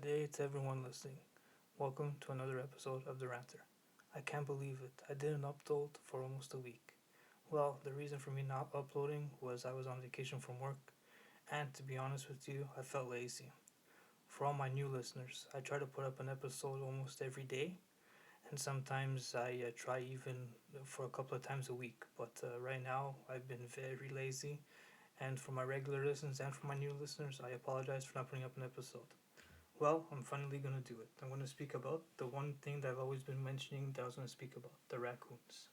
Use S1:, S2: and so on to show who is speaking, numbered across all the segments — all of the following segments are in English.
S1: day to everyone listening. Welcome to another episode of The Ranter. I can't believe it. I didn't upload for almost a week. Well, the reason for me not uploading was I was on vacation from work, and to be honest with you, I felt lazy. For all my new listeners, I try to put up an episode almost every day, and sometimes I try even for a couple of times a week. But right now, I've been very lazy, and for my regular listeners and for my new listeners, I apologize for not putting up an episode. Well, I'm finally going to do it. I'm going to speak about the one thing that I've always been mentioning that I was going to speak about the raccoons.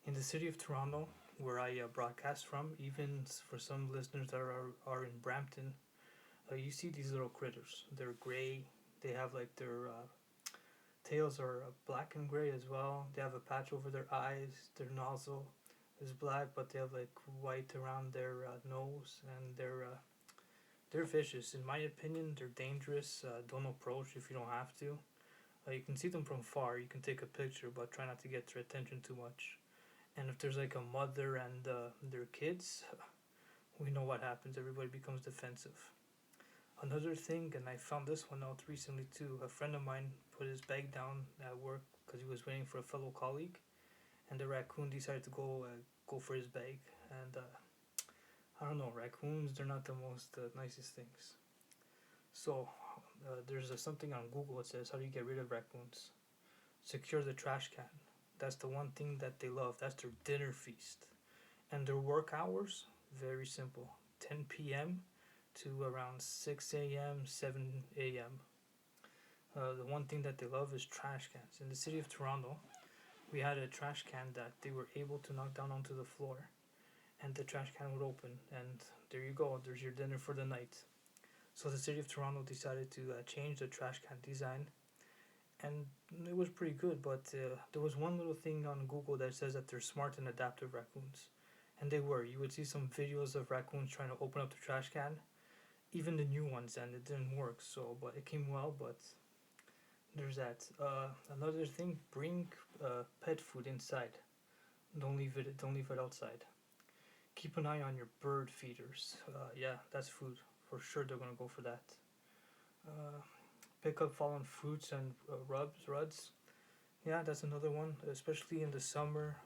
S1: In the city of Toronto, where I broadcast from, even for some listeners that are in Brampton, you see these little critters. They're gray. They have like their tails are black and gray as well. They have a patch over their eyes. Their nozzle is black, but they have like white around their nose, and they're vicious. In my opinion, they're dangerous. Don't approach if you don't have to. You can see them from far. You can take a picture, but try not to get their attention too much. And if there's like a mother and their kids, we know what happens. Everybody becomes defensive. Another thing, and I found this one out recently too. A friend of mine put his bag down at work because he was waiting for a fellow colleague, and the raccoon decided to go for his bag. And I don't know, raccoons. They're not the most nicest things. So there's something on Google that says how do you get rid of raccoons? Secure the trash can. That's the one thing that they love. That's their dinner feast. And their work hours, very simple. 10 p.m. to around 6 a.m., 7 a.m. The one thing that they love is trash cans. In the city of Toronto, we had a trash can that they were able to knock down onto the floor, and the trash can would open, and there you go. There's your dinner for the night. So the city of Toronto decided to change the trash can design, and it was pretty good. But there was one little thing on Google that says that they're smart and adaptive raccoons, and they were. You would see some videos of raccoons trying to open up the trash can, even the new ones, and it didn't work. So, but it came well. But there's that. Another thing: bring pet food inside. Don't leave it. Don't leave it outside. Keep an eye on your bird feeders. Yeah, that's food for sure. They're gonna go for that. Uh, Pick up fallen fruits and ruds. Yeah, that's another one, especially in the summer.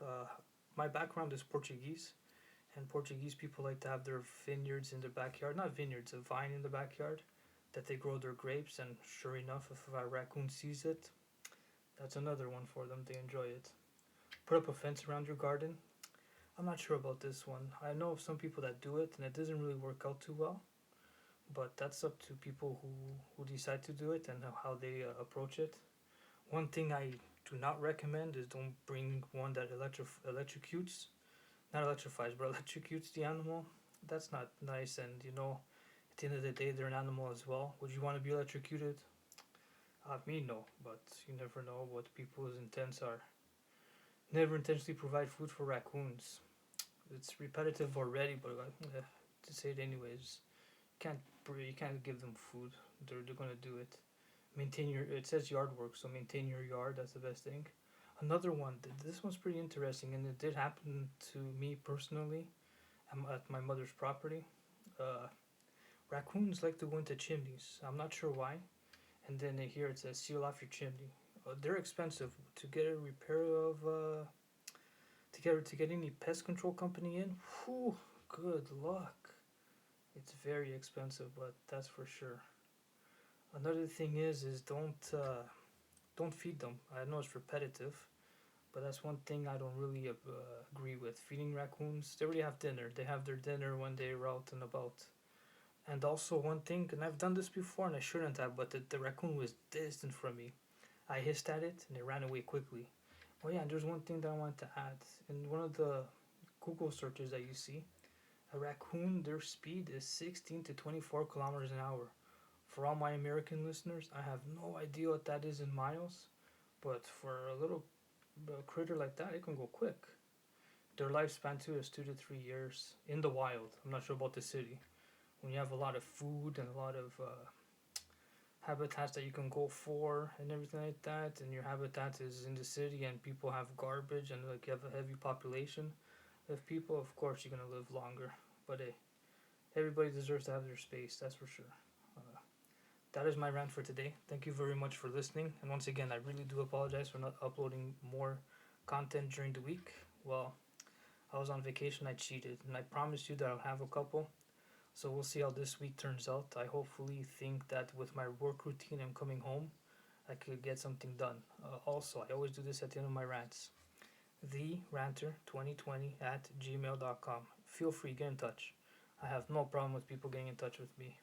S1: My background is Portuguese, and Portuguese people like to have their vineyards in their backyard. Not vineyards, a vine in the backyard that they grow their grapes. And sure enough, if a raccoon sees it, that's another one for them. They enjoy it. Put up a fence around your garden. I'm not sure about this one. I know of some people that do it, and it doesn't really work out too well. But that's up to people who decide to do it and how they approach it. One thing I do not recommend is don't bring one that electrocutes, not electrifies, but electrocutes the animal. That's not nice, and at the end of the day, they're an animal as well. Would you want to be electrocuted? Me, no, but you never know what people's intents are. Never intentionally provide food for raccoons. It's repetitive already, but to say it anyways, can't you can't give them food. They're gonna do it. Maintain your. It says yard work, so maintain your yard. That's the best thing. Another one. This one's pretty interesting, and it did happen to me personally. I'm at my mother's property. Uh, Raccoons like to go into chimneys. I'm not sure why. And then here it says seal off your chimney. They're expensive to get a repair of. To get any pest control company in. Whew, good luck. It's very expensive, but that's for sure. Another thing is don't feed them. I know it's repetitive, but that's one thing I don't really agree with. Feeding raccoons, they already have dinner. They have their dinner when they're out and about. And also one thing, and I've done this before, and I shouldn't have, but the raccoon was distant from me. I hissed at it, and it ran away quickly. Oh yeah, and there's one thing that I wanted to add. In one of the Google searches that you see, a raccoon, their speed is 16 to 24 kilometers an hour. For all my American listeners, I have no idea what that is in miles, but for a little critter like that, it can go quick. Their lifespan too is 2 to 3 years in the wild. I'm not sure about the city. When you have a lot of food and a lot of habitats that you can go for and everything like that, and your habitat is in the city and people have garbage and like you have a heavy population of people, of course you're gonna live longer. But hey, everybody deserves to have their space, that's for sure. Uh, that is my rant for today. Thank you very much for listening. And once again, I really do apologize for not uploading more content during the week. Well, I was on vacation, I cheated, and I promised you that I'll have a couple. So we'll see how this week turns out. I hopefully think that with my work routine and coming home, I could get something done. Also, I always do this at the end of my rants. TheRanter2020 at gmail.com. Feel free, get in touch. I have no problem with people getting in touch with me.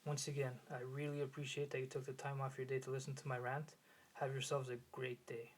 S1: Once again, I really appreciate that you took the time off your day to listen to my rant. Have yourselves a great day.